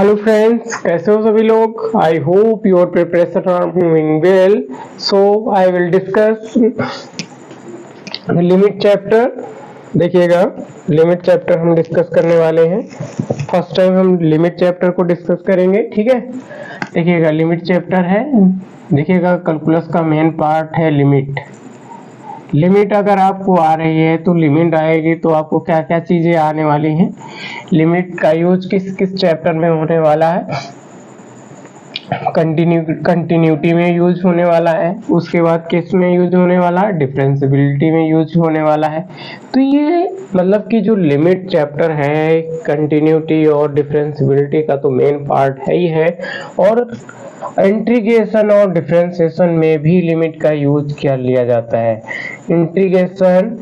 Hello friends, कैसे हो सभी लोग। I hope your preparation are moving well. So I will discuss limit chapter. देखिएगा, लिमिट चैप्टर हम डिस्कस करने वाले हैं। फर्स्ट टाइम हम लिमिट चैप्टर को डिस्कस करेंगे, ठीक है। देखिएगा, लिमिट चैप्टर है। देखिएगा, कैलकुलस का मेन पार्ट है लिमिट। लिमिट अगर आपको आ रही है तो लिमिट आएगी तो आपको क्या क्या चीजें आने वाली हैं। लिमिट का यूज किस किस चैप्टर में होने वाला है। कंटिन्यूटी में यूज होने वाला है, उसके बाद किस में यूज होने वाला है, डिफरेंशिएबिलिटी में यूज होने वाला है। तो ये मतलब कि जो लिमिट चैप्टर है, कंटिन्यूटी और डिफरेंशिएबिलिटी का तो मेन पार्ट है ही है। और इंटीग्रेशन और डिफरेंशिएशन में भी लिमिट का यूज किया लिया जाता है। इंटीग्रेशन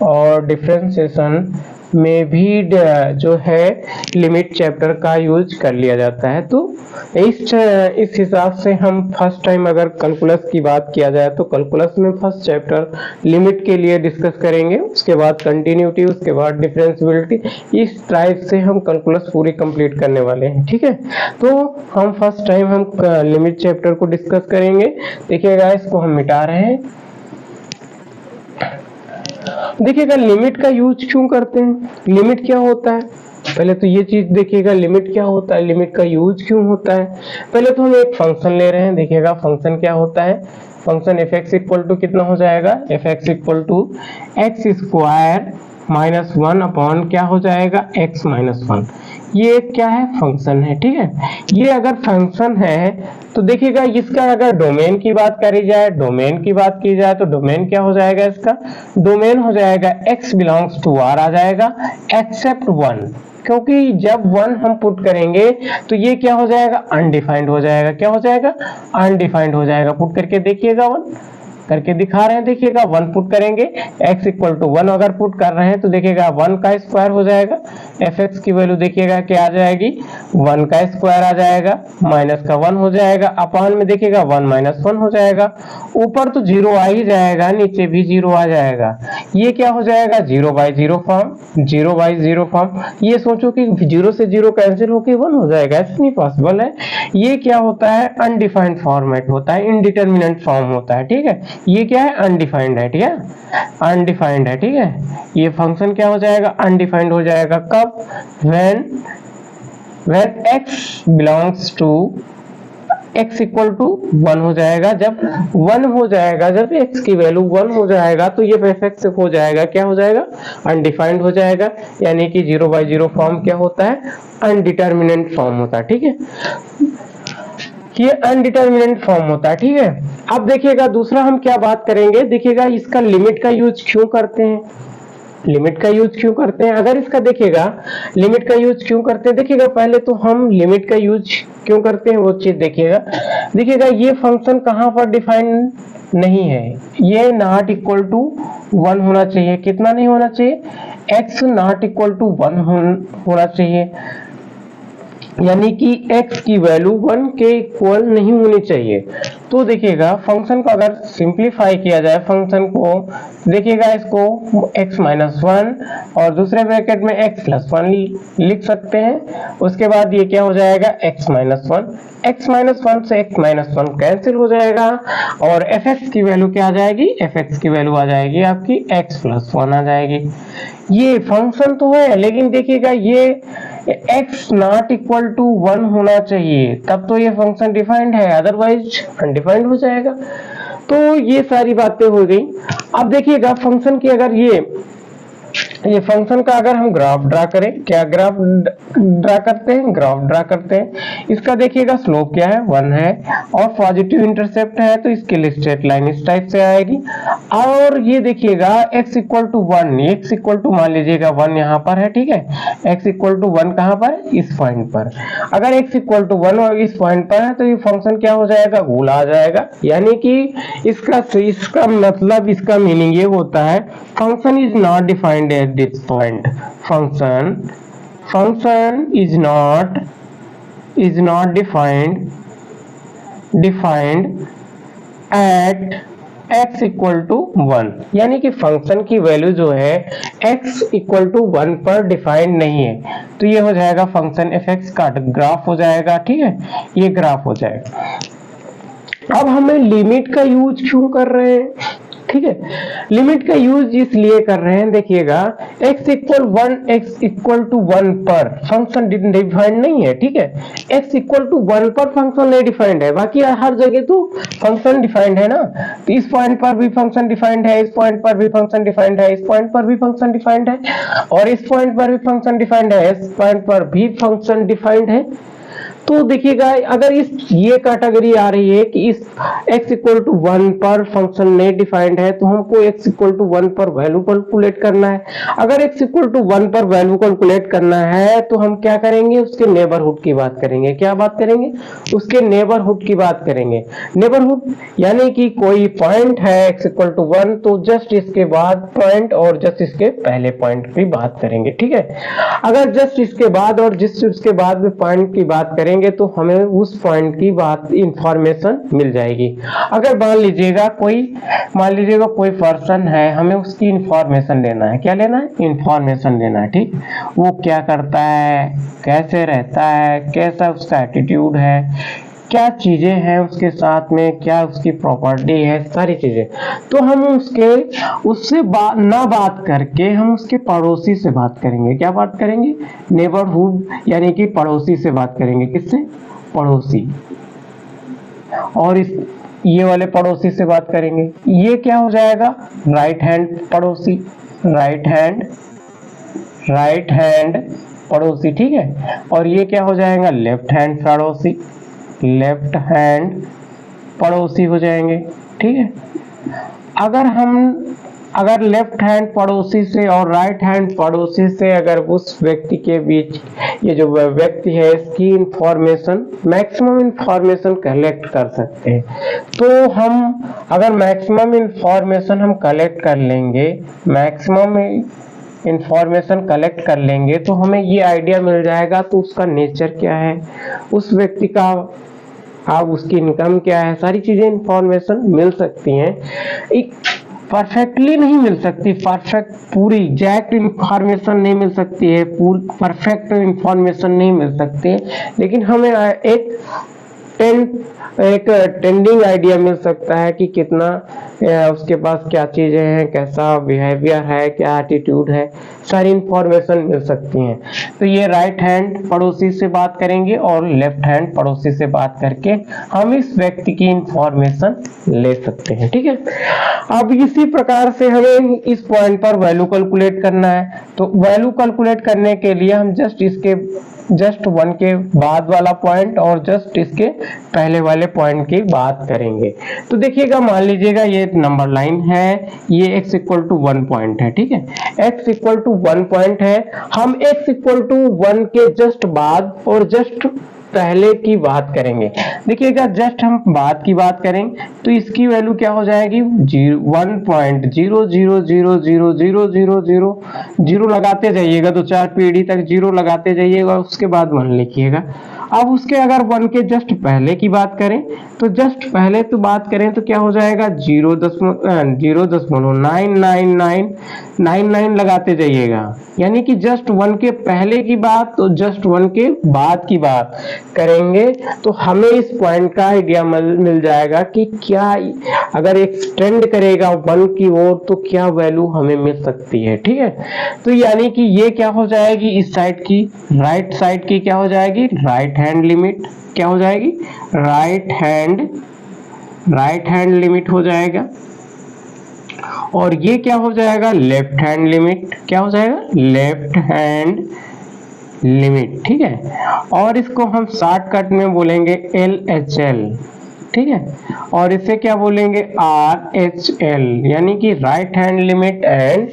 और डिफरेंशिएशन में भी जो है लिमिट चैप्टर का यूज कर लिया जाता है। तो इस हिसाब से हम फर्स्ट टाइम अगर कैलकुलस की बात किया जाए तो कैलकुलस में फर्स्ट चैप्टर लिमिट के लिए डिस्कस करेंगे, उसके बाद कंटिन्यूटी, उसके बाद डिफरेंशिएबिलिटी। इस टाइप से हम कैलकुलस पूरी कंप्लीट करने वाले हैं, ठीक है। तो हम फर्स्ट टाइम हम लिमिट चैप्टर को डिस्कस करेंगे। देखिएगा, इसको हम मिटा रहे हैं। देखिएगा, लिमिट का यूज क्यों करते हैं, लिमिट क्या होता है, पहले तो ये चीज देखिएगा। लिमिट क्या होता है, लिमिट का यूज क्यों होता है। पहले तो हम एक फंक्शन ले रहे हैं। देखिएगा, फंक्शन क्या होता है। Function F X equal to कितना हो जाएगा, F X equal to X square minus 1 upon क्या हो जाएगा, एक्स माइनस 1। ये क्या है, फंक्शन है, ठीक है। ये अगर फंक्शन है तो देखिएगा, इसका अगर डोमेन की बात करी जाए, डोमेन की बात की जाए तो डोमेन क्या हो जाएगा, इसका डोमेन हो जाएगा x बिलोंग्स टू r आ जाएगा, एक्सेप्ट 1। क्योंकि जब 1 हम पुट करेंगे तो ये क्या हो जाएगा, अनडिफाइंड हो जाएगा। क्या हो जाएगा, अनडिफाइंड हो जाएगा। पुट करके देखिएगा, 1 करके दिखा रहे हैं। देखिएगा, 1 पुट करेंगे, x इक्वल टू 1 अगर पुट कर रहे हैं तो देखिएगा 1 का स्क्वायर हो जाएगा। एफ एक्स की वैल्यू देखिएगा क्या आ जाएगी, 1 का स्क्वायर आ जाएगा, माइनस का 1 हो जाएगा, अपान में देखिएगा 1 माइनस 1 हो जाएगा। ऊपर तो 0 आ ही जाएगा, नीचे भी 0 आ जाएगा। ये क्या हो जाएगा, 0 बाई 0 फॉर्म, 0 बाई 0 फॉर्म। ये सोचो कि 0 से 0 कैंसिल होके 1 हो जाएगा, ऐसा नहीं पॉसिबल है। ये क्या होता है, अनडिफाइंड फॉर्मेट होता है, इनडिटरमिनेंट फॉर्म होता है, ठीक है। ये क्या है, अनडिफाइंड है, ठीक है, अनडिफाइंड है, ठीक है। ये फंक्शन क्या हो जाएगा, अनडिफाइंड हो जाएगा। कब, when x belongs to x equal to 1 हो जाएगा। जब 1 हो जाएगा, जब x की वैल्यू 1 हो जाएगा तो ये एफ एक्स हो जाएगा, क्या हो जाएगा, अनडिफाइंड हो जाएगा। यानी कि 0 बाई 0 फॉर्म क्या होता है, अनडिटरमिनेंट फॉर्म होता है, ठीक है। ये अनडिटरमिनेंट फॉर्म होता है, ठीक है। अब देखिएगा, दूसरा हम क्या बात करेंगे। देखिएगा, इसका लिमिट का यूज क्यों करते हैं, लिमिट का यूज क्यों करते हैं। अगर इसका देखिएगा, लिमिट का यूज क्यों करते हैं। देखिएगा, पहले तो हम लिमिट का यूज क्यों करते हैं वो चीज देखिएगा। देखिएगा, ये फंक्शन कहां पर डिफाइन नहीं है, ये नॉट इक्वल टू 1 होना चाहिए। कितना नहीं होना चाहिए, x नॉट इक्वल टू 1 होना चाहिए। यानी कि x की वैल्यू 1 के इक्वल नहीं होनी चाहिए। तो देखिएगा, फंक्शन को अगर सिंप्लीफाई किया जाए, फंक्शन को देखिएगा, इसको x माइनस 1 और दूसरे ब्रैकेट में x प्लस 1 लिख सकते हैं। उसके बाद ये क्या हो जाएगा, x माइनस 1, x माइनस 1 से x माइनस 1 कैंसिल हो जाएगा और एफ एक्स की वैल्यू क्या आ जाएगी, एफ एक्स की वैल्यू आ जाएगी आपकी x प्लस 1 आ जाएगी। ये फंक्शन तो है, लेकिन देखिएगा, ये x नॉट इक्वल टू 1 होना चाहिए, तब तो ये फंक्शन डिफाइंड है, अदरवाइज अनडिफाइंड हो जाएगा। तो ये सारी बातें हो गई। अब देखिएगा, फंक्शन की अगर ये फंक्शन का अगर हम ग्राफ ड्रा करें, क्या ग्राफ ड्रा करते हैं, ग्राफ ड्रा करते हैं। इसका देखिएगा, स्लोप क्या है, 1 है और पॉजिटिव इंटरसेप्ट है, तो इसके लिए स्ट्रेट लाइन इस टाइप से आएगी। और ये देखिएगा, x equal to 1, x equal to मान लीजिएगा 1 यहाँ पर है, ठीक है। x इक्वल टू 1 कहाँ पर, इस पॉइंट पर। अगर x इक्वल टू 1 और इस पॉइंट पर है तो ये फंक्शन क्या हो जाएगा, गोला आ जाएगा। यानी कि इसका मतलब, इसका मीनिंग ये होता है, function is not defined at this point. Function is not defined at x equal to 1, यानी कि फंक्शन की वैल्यू जो है x इक्वल टू 1 पर डिफाइंड नहीं है, तो ये हो जाएगा फंक्शन fx का ग्राफ हो जाएगा। ठीक है, ये ग्राफ हो जाएगा। अब हमें लिमिट का यूज क्यों कर रहे हैं? ठीक है, लिमिट का यूज इसलिए कर रहे हैं, देखिएगा x equal 1, x equal to 1 पर फंक्शन डिफाइंड नहीं है। ठीक है, x इक्वल टू 1 पर फंक्शन नहीं डिफाइंड है, बाकी हर जगह तो फंक्शन डिफाइंड है ना। तो इस पॉइंट पर भी फंक्शन डिफाइंड है, इस पॉइंट पर भी फंक्शन डिफाइंड है, इस पॉइंट पर भी फंक्शन डिफाइंड है, और इस पॉइंट पर भी फंक्शन डिफाइंड है, इस पॉइंट पर भी फंक्शन डिफाइंड है। तो देखिएगा, अगर इस ये कैटेगरी आ रही है कि इस x इक्वल टू 1 पर फंक्शन नहीं डिफाइंड है, तो हमको x इक्वल टू 1 पर वैल्यू कैलकुलेट करना है। अगर x इक्वल टू 1 पर वैल्यू कैलकुलेट करना है तो हम क्या करेंगे, उसके नेबरहुड की बात करेंगे। क्या बात करेंगे? उसके नेबरहुड की बात करेंगे। नेबरहुड यानी कि कोई पॉइंट है x इक्वल टू 1, तो जस्ट इसके बाद पॉइंट और जस्ट इसके पहले पॉइंट की बात करेंगे। ठीक है, अगर जस्ट इसके बाद और जिस उसके बाद में पॉइंट की बात करेंगे तो हमें उस पॉइंट की बात इंफॉर्मेशन मिल जाएगी। अगर मान लीजिएगा कोई पर्सन है, हमें उसकी इंफॉर्मेशन लेना है। क्या लेना है? इंफॉर्मेशन लेना है। ठीक, वो क्या करता है, कैसे रहता है, कैसा उसका एटीट्यूड है, क्या चीजें हैं उसके साथ में, क्या उसकी प्रॉपर्टी है, सारी चीजें। तो हम उससे बात करके हम उसके पड़ोसी से बात करेंगे। क्या बात करेंगे? नेबरहुड यानी कि पड़ोसी से बात करेंगे। किससे? पड़ोसी। और ये वाले पड़ोसी से बात करेंगे। ये क्या हो जाएगा? राइट हैंड पड़ोसी, राइट हैंड पड़ोसी। ठीक है, और ये क्या हो जाएगा? लेफ्ट हैंड पड़ोसी, लेफ्ट हैंड पड़ोसी हो जाएंगे। ठीक है, अगर लेफ्ट हैंड पड़ोसी से और राइट हैंड पड़ोसी से अगर उस व्यक्ति के बीच, ये जो व्यक्ति है इसकी इंफॉर्मेशन, मैक्सिमम इंफॉर्मेशन कलेक्ट कर सकते हैं, तो हम अगर मैक्सिमम इंफॉर्मेशन हम कलेक्ट कर लेंगे, तो हमें ये आइडिया मिल जाएगा तो उसका नेचर क्या है, उस व्यक्ति का उसकी इनकम क्या है, सारी चीजें इंफॉर्मेशन मिल सकती हैं। परफेक्टली नहीं मिल सकती, परफेक्ट पूरी एग्जैक्ट इंफॉर्मेशन नहीं मिल सकती है, पूरी परफेक्ट इंफॉर्मेशन नहीं मिल सकती है, लेकिन हमें एक टेंडिंग आइडिया मिल सकता है कि कितना उसके पास क्या चीजें हैं, कैसा बिहेवियर है, क्या एटीट्यूड है, सारी इंफॉर्मेशन मिल सकती हैं। तो ये राइट हैंड पड़ोसी से बात करेंगे और लेफ्ट हैंड पड़ोसी से बात करके हम इस व्यक्ति की इंफॉर्मेशन ले सकते हैं। ठीक है, अब इसी प्रकार से हमें इस पॉइंट पर वैल्यू कैलकुलेट करना है। तो वैल्यू कैलकुलेट करने के लिए हम जस्ट 1 के बाद वाला पॉइंट और जस्ट इसके पहले वाले पॉइंट की बात करेंगे। तो देखिएगा, मान लीजिएगा ये नंबर लाइन है, ये x इक्वल टू 1 पॉइंट है। ठीक है, x इक्वल टू 1 पॉइंट है, हम x इक्वल टू 1 के जस्ट बाद और जस्ट पहले की बात करेंगे। देखिएगा, जस्ट हम बाद की बात करेंगे तो इसकी वैल्यू क्या हो जाएगी? 1.0000000 लगाते जाइएगा, तो 4 पीढ़ी तक 0 लगाते जाइएगा, उसके बाद 1 लिखिएगा। अब उसके अगर 1 के जस्ट पहले की बात करें तो जस्ट पहले तो बात करें तो क्या हो जाएगा? 0.99999 लगाते जाइएगा, यानी कि जस्ट 1 के पहले की बात तो जस्ट 1 के बाद की बात करेंगे तो हमें इस पॉइंट का आइडिया मिल जाएगा कि क्या अगर एक्सटेंड करेगा 1 की ओर तो क्या वैल्यू हमें मिल सकती है। ठीक है, तो यानी कि ये क्या हो जाएगी, इस साइड की राइट साइड की क्या हो जाएगी? राइट हैंड लिमिट क्या हो जाएगी? राइट हैंड लिमिट हो जाएगा, और ये क्या हो जाएगा? Left hand limit. क्या हो जाएगा? Left hand limit. ठीक है, और इसको हम शॉर्टकट में बोलेंगे LHL। ठीक है, और इसे क्या बोलेंगे? RHL, यानी कि right hand limit and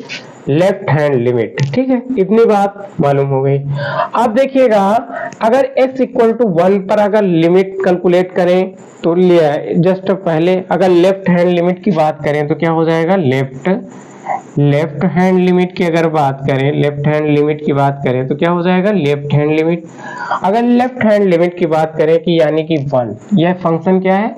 left hand limit. ठीक है, इतनी बात मालूम हो गई। अब देखिएगा, अगर x इक्वल टू 1 पर अगर लिमिट कैलकुलेट करें तो जस्ट पहले अगर लेफ्ट हैंड लिमिट की बात करें तो क्या हो जाएगा? लेफ्ट हैंड लिमिट की अगर बात करें, लेफ्ट हैंड लिमिट की बात करें तो क्या हो जाएगा? Left hand limit. अगर लेफ्ट हैंड लिमिट की बात करें कि यानी कि 1, यह फंक्शन क्या है?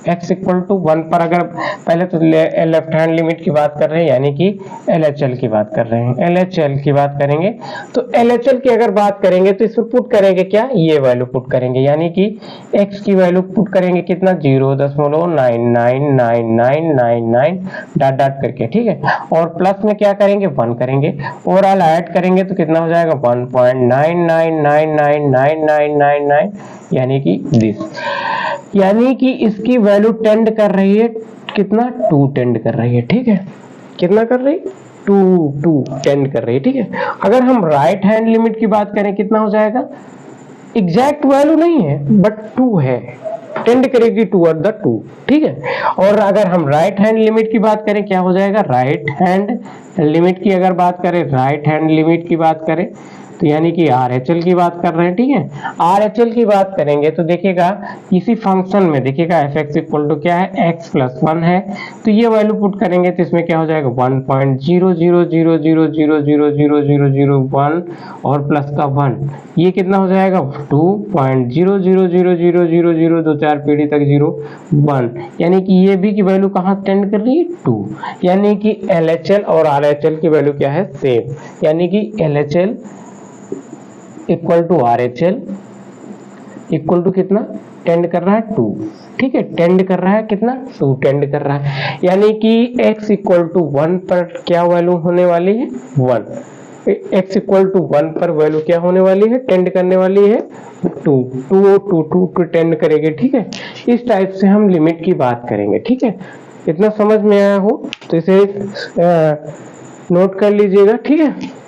x इक्वल टू 1 पर अगर पहले तो लेफ्ट हैंड लिमिट की बात कर रहे हैं, यानी कि LHL की बात कर रहे हैं, LHL की बात करेंगे तो LHL की अगर बात करेंगे तो इसमें पुट करेंगे क्या, ये वैल्यू पुट करेंगे, यानी कि x की वैल्यू पुट करेंगे कितना 0.999999 डॉट डॉट करके, ठीक है, और प्लस में क्या करेंगे 1 करेंगे, ओवरऑल ऐड करेंगे तो कितना हो जाएगा 1.99999999, यानी कि दिस, यानी कि इसकी वैल्यू टेंड कर रही है कितना 2 टेंड कर रही है, ठीक है, कितना कर रही है 2 टेंड कर रही है, ठीक है। अगर हम राइट हैंड लिमिट की बात करें कितना हो जाएगा, एग्जैक्ट वैल्यू नहीं है बट 2 है, टेंड करेगी टूवर्ड द 2, ठीक है। और अगर हम राइट हैंड लिमिट की बात करें क्या हो जाएगा, राइट हैंड लिमिट की अगर बात करें, राइट हैंड लिमिट की बात करें तो यानी कि RHL की बात कर रहे हैं, ठीक है। RHL की बात करेंगे तो देखिएगा इसी फंक्शन में देखिएगा fx इक्वल टू क्या है x प्लस 1 है, तो ये वैल्यू पुट करेंगे तो इसमें क्या हो जाएगा 1.00000000001 और प्लस का 1, ये कितना हो जाएगा 2.0000000 दो चार पीढ़ी तक 0 1, यानी कि ये भी की वैल्यू कहाँ टेंड कर रही है 2, यानी कि LHL और RHL की वैल्यू क्या है सेम, यानी कि LHL equal to RHL equal to कितना टेंड कर रहा है 2, ठीक है, टेंड कर रहा है कितना 2 टेंड कर रहा है, यानी कि x इक्वल टू 1 पर क्या वैल्यू होने वाली है 1, x इक्वल टू 1 पर वैल्यू क्या होने वाली है टेंड करने वाली है 2 टेंड करेगी, ठीक है। इस टाइप से हम लिमिट की बात करेंगे, ठीक है, इतना समझ में आया हो तो इसे नोट कर लीजिएगा, ठीक है।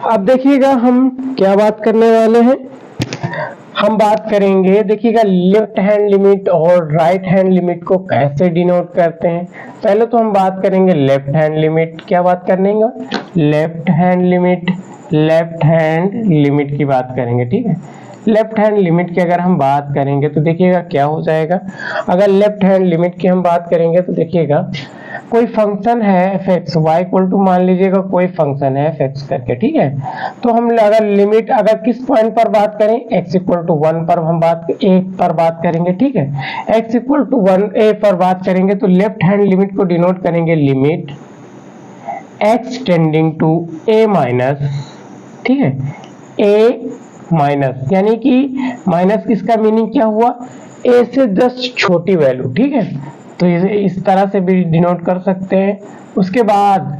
अब देखिएगा हम क्या बात करने वाले हैं, हम बात करेंगे देखिएगा लेफ्ट हैंड लिमिट और राइट हैंड लिमिट को कैसे डिनोट करते हैं। पहले तो हम बात करेंगे लेफ्ट हैंड लिमिट, क्या बात करने का लेफ्ट हैंड लिमिट की बात करेंगे, ठीक है। लेफ्ट हैंड लिमिट की अगर हम बात करेंगे तो देखिएगा क्या हो जाएगा, अगर लेफ्ट हैंड लिमिट की हम बात करेंगे तो देखिएगा कोई फंक्शन है fx y इक्वल टू मान लीजिएगा कोई फंक्शन है fx करके, ठीक है, तो हम अगर लिमिट अगर किस पॉइंट पर बात करें x इक्वल टू 1 पर हम बात a पर बात करेंगे, ठीक है, x इक्वल टू 1 a पर बात करेंगे तो लेफ्ट हैंड लिमिट को डिनोट करेंगे limit x tending to a minus, ठीक है, a माइनस, यानी कि माइनस किसका मीनिंग क्या हुआ a से जस्ट छोटी वैल्यू, ठीक है, तो इस तरह से भी डिनोट कर सकते हैं। उसके बाद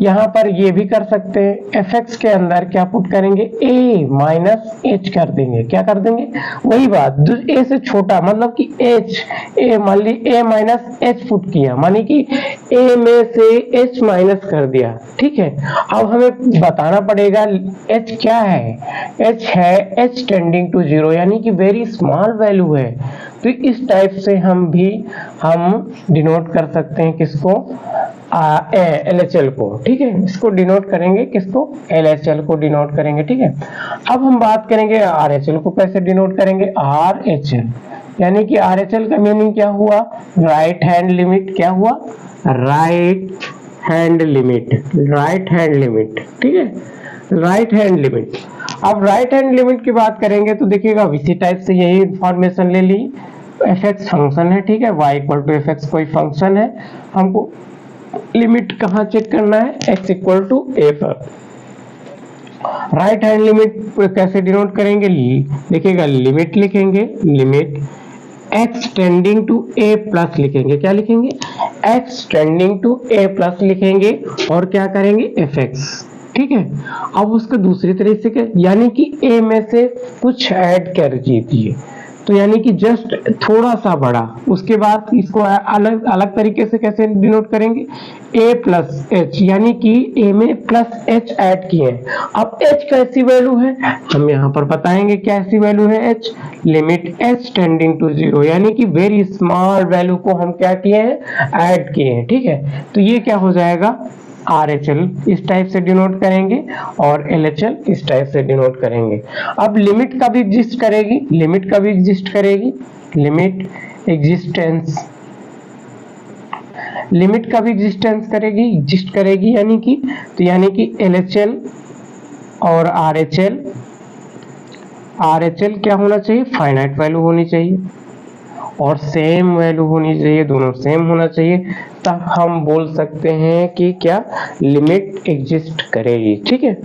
यहाँ पर ये भी कर सकते हैं fx के अंदर क्या पुट करेंगे a माइनस h कर देंगे, क्या कर देंगे वही बात a से छोटा मतलब कि h, a मान ली a माइनस h पुट किया, मानी कि a में से h माइनस कर दिया, ठीक है। अब हमें बताना पड़ेगा h क्या है, h है h टेंडिंग टू 0, यानी कि वेरी स्मॉल वैल्यू है, तो इस टाइप से हम डिनोट कर सकते हैं किसको LHL को, ठीक है, इसको डिनोट करेंगे किसको LHL को डिनोट करेंगे, ठीक है। अब हम बात करेंगे RHL को कैसे डिनोट करेंगे RHL, यानी कि RHL का मीनिंग क्या हुआ राइट हैंड लिमिट, क्या हुआ राइट हैंड लिमिट, ठीक है, राइट हैंड लिमिट। अब राइट हैंड लिमिट की बात करेंगे तो देखिएगा इसी टाइप से यही इंफॉर्मेशन ले ली, fx फंक्शन है, ठीक है, y इक्वल टू fx कोई फंक्शन है, हमको लिमिट कहाँ चेक करना है x इक्वल टू a पर। राइट हैंड लिमिट कैसे डिनोट करेंगे, देखिएगा लिमिट लिखेंगे, limit x tending to a plus लिखेंगे, क्या लिखेंगे x tending to a plus लिखेंगे और क्या करेंगे fx, ठीक है। अब उसको दूसरी तरीके से यानी कि a में से कुछ ऐड कर दीजिए, तो यानी कि जस्ट थोड़ा सा बड़ा, उसके बाद इसको अलग अलग तरीके से कैसे डिनोट करेंगे a प्लस h, यानी कि a में प्लस h ऐड किए। अब h कैसी वैल्यू है हम यहाँ पर बताएंगे, कैसी वैल्यू है h, limit h tending to 0, यानी कि वेरी स्मॉल वैल्यू को हम क्या किए हैं ऐड किए हैं, ठीक है। तो ये क्या हो जाएगा RHL इस टाइप से डिनोट करेंगे और LHL इस टाइप से डिनोट करेंगे। अब लिमिट कब एग्जिस्ट करेगी, लिमिट कब एग्जिस्ट करेगी, लिमिट एग्जिस्टेंस, लिमिट कब एग्जिस्टेंस करेगी, एग्जिस्ट करेगी यानी कि, तो यानी कि LHL और RHL क्या होना चाहिए, फाइनाइट वैल्यू होनी चाहिए और सेम वैल्यू होनी चाहिए, दोनों सेम होना चाहिए, तब हम बोल सकते हैं कि क्या लिमिट एग्जिस्ट करेगी। ठीक है,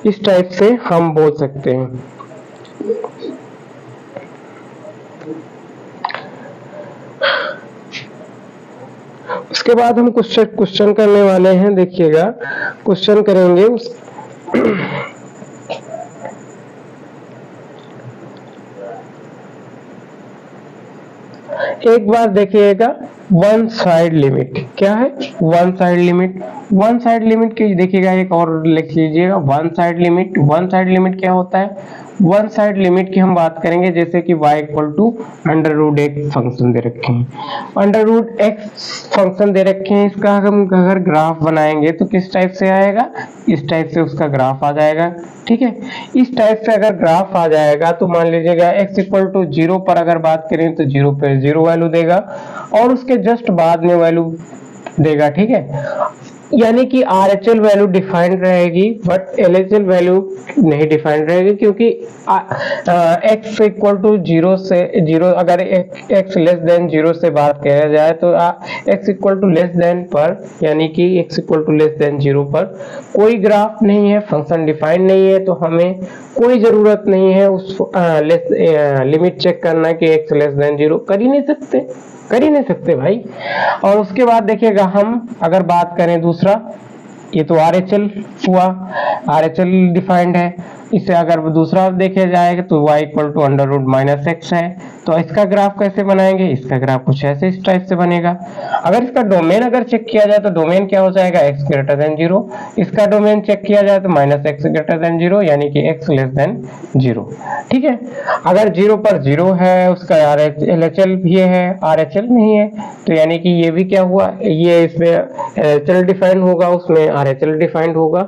इस टाइप से हम बोल सकते हैं। उसके बाद हम क्वेश्चन करने वाले हैं। देखिएगा क्वेश्चन करेंगे एक बार देखिएगा वन साइड लिमिट क्या है, one side limit, one side limit की देखिएगा एक और लिख लीजिएगा, one side limit, one side limit क्या होता है, वन साइड लिमिट की हम बात करेंगे जैसे कि y equal to under root x function दे रखे हैं, अंडर रूट एक्स फंक्शन दे रखे हैं, इसका हम अगर ग्राफ बनाएंगे तो किस टाइप से आएगा, इस टाइप से उसका ग्राफ आ जाएगा। ठीक है, इस टाइप से अगर ग्राफ आ जाएगा तो मान लीजिएगा x इक्वल टू 0 पर अगर बात करें तो 0 पे 0 वैल्यू देगा और उसके जस्ट बाद में वैल्यू देगा। ठीक है, यानी कि RHL वैल्यू डिफाइंड रहेगी बट LHL वैल्यू नहीं डिफाइंड रहेगी, क्योंकि x इक्वल टू 0 से 0 अगर x लेस देन 0 से बात किया जाए तो x equal to less than पर, यानी कि x equal to less than 0 पर कोई ग्राफ नहीं है, फंक्शन डिफाइंड नहीं है, तो हमें कोई जरूरत नहीं है उस लिमिट चेक करना कि x लेस देन 0, कर ही नहीं सकते भाई। और उसके बाद देखिएगा हम अगर बात करें दूसरा, ये तो RHL हुआ, RHL डिफाइंड है, इसे अगर दूसरा देखे जाएगा तो y equal to under root minus X है, तो इसका ग्राफ कैसे बनाएंगे, इसका ग्राफ कुछ ऐसे इस टाइप से बनेगा। अगर इसका डोमेन अगर चेक किया जाए तो डोमेन क्या हो जाएगा, x ग्रेटर देन 0, इसका डोमेन चेक किया जाए तो माइनस एक्स ग्रेटर देन 0, यानी कि x लेस देन 0। ठीक है, अगर 0 पर 0 है उसका LHL भी है, RHL नहीं है, तो यानी कि ये भी क्या हुआ, ये इसमें LHL डिफाइंड होगा, उसमें RHL डिफाइंड होगा।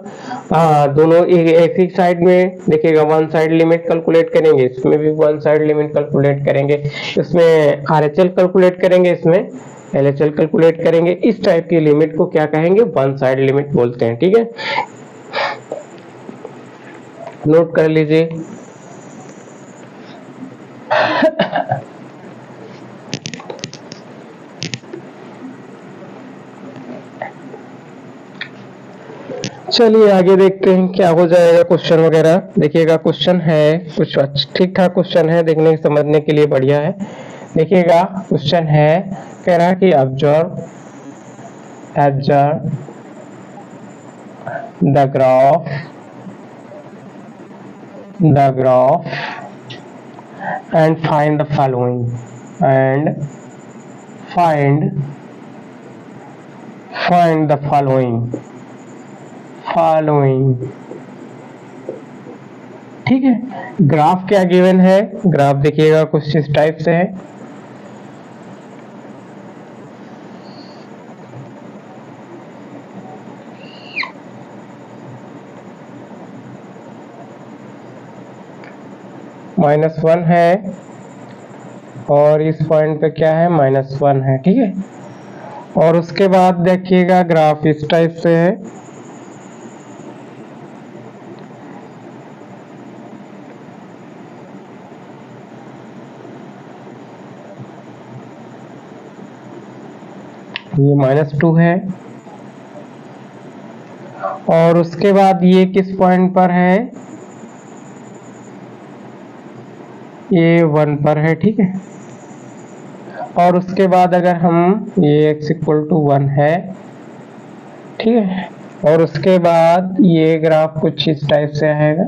दोनों एक ही साइड में देखिएगा वन साइड लिमिट कैलकुलेट करेंगे, इसमें भी वन साइड लिमिट कैलकुलेट करेंगे, इसमें RHL कैलकुलेट करेंगे, इसमें LHL कैलकुलेट करेंगे। इस टाइप की लिमिट को क्या कहेंगे, वन साइड लिमिट बोलते हैं। ठीक है, नोट कर लीजिए। चलिए आगे देखते हैं क्या हो जाएगा क्वेश्चन वगैरह। देखिएगा क्वेश्चन है कुछ ठीक ठाक क्वेश्चन है, देखने समझने के लिए बढ़िया है। देखिएगा क्वेश्चन है, कह रहा है कि observe the graph and find the following। ठीक है, ग्राफ क्या गिवन है, ग्राफ देखिएगा कुछ इस टाइप से है। -1 है और इस पॉइंट पे क्या है, -1 है। ठीक है, और उसके बाद देखिएगा ग्राफ इस टाइप से है, ये -2 है और उसके बाद ये किस पॉइंट पर है, ये 1 पर है। ठीक है, और उसके बाद अगर हम ये x इक्वल टू 1 है, ठीक है, और उसके बाद ये ग्राफ कुछ इस टाइप से आएगा,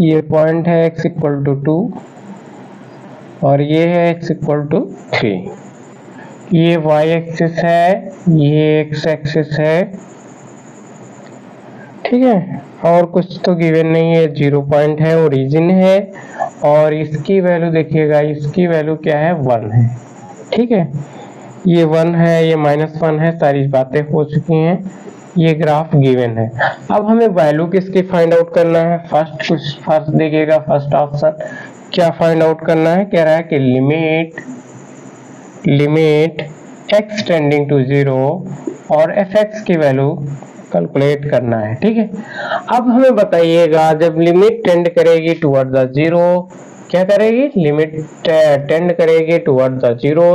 ये पॉइंट है x इक्वल टू 2 और ये है x इक्वल टू 3, ये y एक्सिस है, ये x एक्सिस है। ठीक है, और कुछ तो गिवन नहीं है, 0 पॉइंट है, ओरिजिन है, और इसकी वैल्यू देखिएगा, इसकी वैल्यू क्या है, 1 है। ठीक है, ये 1 है, ये -1 है, सारी बातें हो चुकी हैं, ये ग्राफ गिवन है। अब हमें वैल्यू किसकी फाइंड आउट करना है, फर्स्ट देखिएगा, फर्स्ट ऑप्शन क्या फाइंड आउट करना है, कह रहा है कि लिमिट x टेंडिंग टू 0 और fx की वैल्यू कैलकुलेट करना है। ठीक है, अब हमें बताइएगा जब लिमिट टेंड करेगी टुवर्ड द 0, क्या करेगी, लिमिट टेंड करेगी टुवर्ड द 0,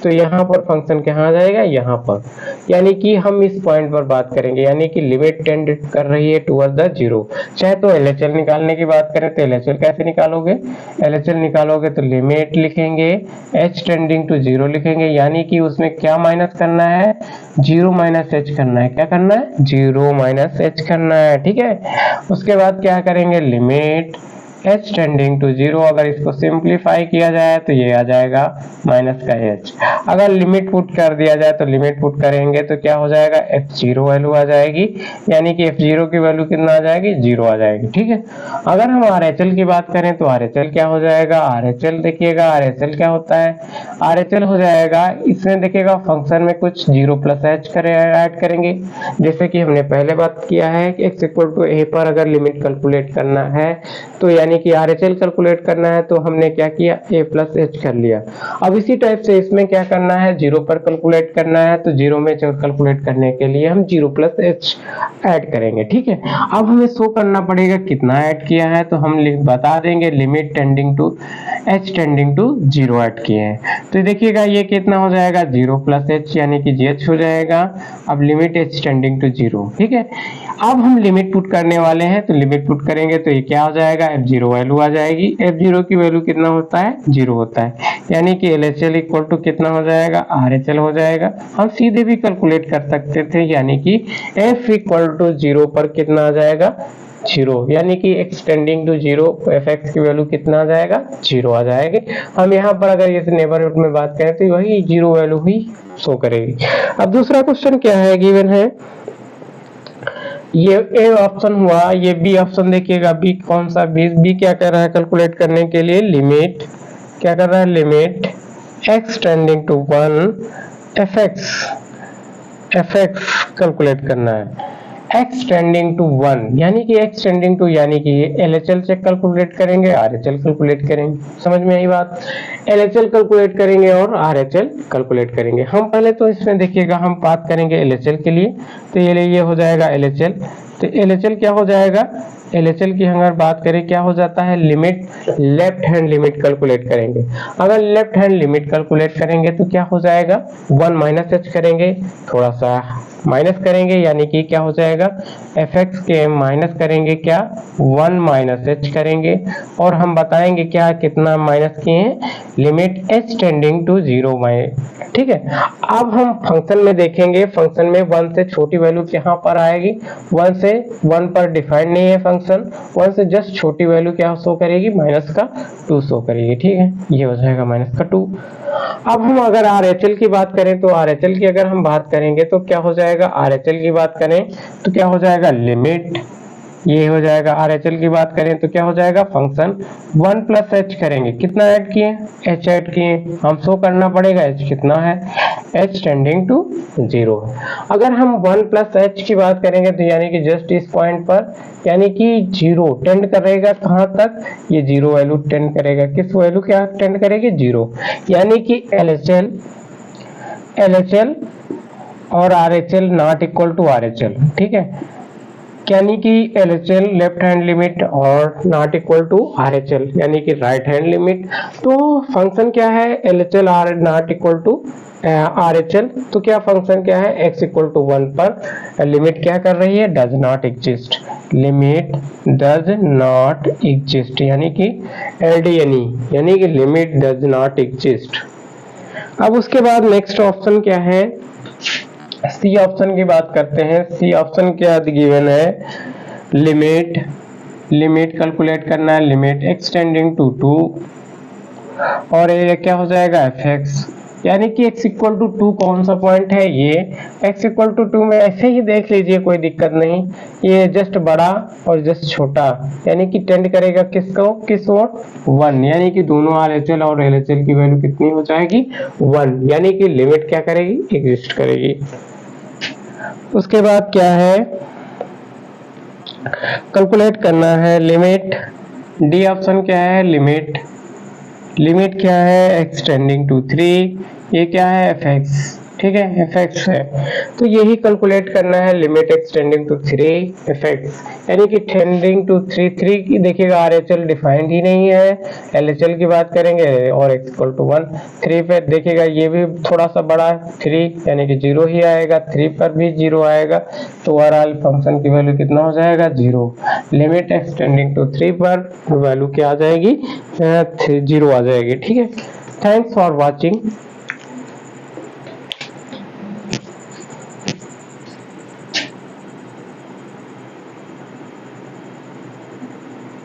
तो यहाँ पर फंक्शन कहाँ जाएगा, यहाँ पर, यानी कि हम इस पॉइंट पर बात करेंगे, यानी कि लिमिट टेंड कर रही है टुवर्ड द 0। चाहे तो LHL निकालने की बात करें तो LHL कैसे निकालोगे, LHL निकालोगे तो लिमिट लिखेंगे, h टेंडिंग टू 0 लिखेंगे, यानी कि उसमें क्या माइनस करना है, 0 माइनस h करना है, क्या करना है, 0 माइनस h करना है। ठीक है, उसके बाद क्या करेंगे, लिमिट h टेंडिंग टू 0, अगर इसको सिंप्लीफाई किया जाए तो ये आ जाएगा माइनस का h। अगर लिमिट पुट कर दिया जाए तो लिमिट पुट करेंगे तो क्या हो जाएगा, f0 वैल्यू आ जाएगी, यानी कि f0 की वैल्यू कितना आ जाएगी, 0 आ जाएगी। ठीक है, अगर हम RHL की बात करें तो RHL क्या हो जाएगा, RHL देखिएगा, RHL क्या होता है, RHL हो जाएगा, इसमें देखिएगा फंक्शन में कुछ 0 प्लस h ऐड करेंगे, जैसे कि हमने पहले बात किया है कि x इक्वल टू a पर अगर लिमिट कैलकुलेट करना है तो यानी कि RHL कैलकुलेट करना है, तो हमने क्या किया, a प्लस h कर लिया। अब इसी टाइप से इसमें क्या करना है, 0 पर कैलकुलेट करना है, तो 0 में कैलकुलेट करने के लिए हम 0 प्लस h ऐड करेंगे। ठीक है, अब हमें शो करना पड़ेगा कितना ऐड किया है, तो हम बता देंगे limit tending to h tending to 0 add किए हैं, तो देखिएगा ये कितना हो जाएगा, 0 प्लस h यानी कि gh हो जाएगा। अब लिमिट h टेंडिंग टू 0, ठीक है, अब हम लिमिट पुट करने वाले हैं, तो लिमिट पुट करेंगे तो ये क्या हो जाएगा, f0 वैल्यू आ जाएगी, f0 की वैल्यू कितना होता है, 0 होता है, यानी कि LHL इक्वल टू कितना हो जाएगा, RHL हो जाएगा। हम सीधे भी कैलकुलेट कर सकते थे, यानी कि f इक्वल टू 0 पर कितना आ जाएगा, 0, यानी कि एक्सटेंडिंग टू 0 fx की वैल्यू कितना आ जाएगा, 0 आ जाएगी। हम यहाँ पर अगर इस नेबरहुड में बात करें तो वही 0 वैल्यू ही शो करेगी। अब दूसरा क्वेश्चन क्या है, गिवन है, ये ए ऑप्शन हुआ, ये बी ऑप्शन देखिएगा, बी कौन सा, बी क्या कर रहा है कैलकुलेट करने के लिए, लिमिट क्या कर रहा है, limit x tending to 1 fx calculate करना है, x टेंडिंग टू 1 यानी कि x टेंडिंग टू, यानी कि LHL से कैलकुलेट करेंगे, RHL कैलकुलेट करेंगे, समझ में आई बात, LHL कैलकुलेट करेंगे और RHL कैलकुलेट करेंगे। हम पहले तो इसमें देखिएगा, हम बात करेंगे LHL के लिए, तो ये हो जाएगा LHL, तो LHL क्या हो जाएगा, LHL की अगर बात करें क्या हो जाता है, limit left hand limit calculate करेंगे, अगर लेफ्ट हैंड लिमिट कैलकुलेट करेंगे तो क्या हो जाएगा, 1 माइनस h करेंगे, थोड़ा सा माइनस करेंगे, यानी कि क्या हो जाएगा, fx के माइनस करेंगे क्या, 1 माइनस h करेंगे, और हम बताएंगे क्या कितना माइनस किए हैं, लिमिट h टेंडिंग टू 0 ठीक है। अब हम फंक्शन में देखेंगे, फंक्शन में 1 से छोटी वैल्यू यहाँ पर आएगी, 1 से 1 पर डिफाइंड नहीं है फंक्शन, 1 से जस्ट छोटी वैल्यू क्या शो करेगी, माइनस का 2 शो करेगी। ठीक है, ये हो जाएगा माइनस का 2। अब हम अगर RHL की बात करें तो RHL की अगर हम बात करेंगे तो क्या हो जाएगा, RHL की बात करें तो क्या हो जाएगा, लिमिट, ये हो जाएगा, RHL की बात करें तो क्या हो जाएगा, फंक्शन 1 प्लस h करेंगे, कितना ऐड किए, h ऐड किए, हम शो करना पड़ेगा h कितना है, h टेंडिंग टू 0। अगर हम 1 प्लस h की बात करेंगे तो यानी कि जस्ट इस पॉइंट पर, यानी कि 0 टेंड करेगा कहाँ तक, ये 0 वैल्यू टेंड करेगा, किस वैल्यू क्या टेंड करेगी, 0, यानी कि LHL और RHL not equal to RHL। ठीक है, यानी कि LHL लेफ्ट हैंड लिमिट और नॉट इक्वल टू RHL यानी कि राइट हैंड लिमिट। तो फंक्शन क्या है, LHL are not equal to RHL, तो क्या फंक्शन क्या है, x इक्वल टू 1 पर लिमिट क्या कर रही है, does not exist, limit does not exist, यानी कि LDNE, यानी कि लिमिट डज नॉट एग्जिस्ट। अब उसके बाद नेक्स्ट ऑप्शन क्या है, सी ऑप्शन की बात करते हैं। सी ऑप्शन क्या गिवन है, लिमिट कैलकुलेट करना है, लिमिट x टेंडिंग टू 2 और ये क्या हो जाएगा, fx यानी कि x इक्वल टू 2 कौन सा पॉइंट है, ये x इक्वल टू 2 में ऐसे ही देख लीजिए, कोई दिक्कत नहीं, ये जस्ट बड़ा और जस्ट छोटा, यानी कि टेंड करेगा किसको, किस ओर, 1, यानी कि दोनों RHL और LHL की वैल्यू कितनी हो जाएगी, 1, यानी कि लिमिट क्या करेगी, एग्जिस्ट करेगी। उसके बाद क्या है, कैलकुलेट करना है लिमिट, डी ऑप्शन क्या है, लिमिट, लिमिट क्या है, एक्सटेंडिंग टू 3, ये क्या है, fx, ठीक है, fx है, तो यही कैलकुलेट करना है, लिमिट एक्सटेंडिंग टू 3 fx, यानी कि टेंडिंग टू 3 की देखिएगा RHL डिफाइंड ही नहीं है, LHL की बात करेंगे और x इक्वल टू 1, 3 पे देखिएगा ये भी थोड़ा सा बड़ा है 3, यानी कि 0 ही आएगा, 3 पर भी 0 आएगा, तो ओवरऑल फंक्शन की वैल्यू कितना हो जाएगा, 0। लिमिट एक्सटेंडिंग टू 3 पर वैल्यू क्या आ जाएगी, 0 आ जाएगी, ठीक है। Thanks for watching.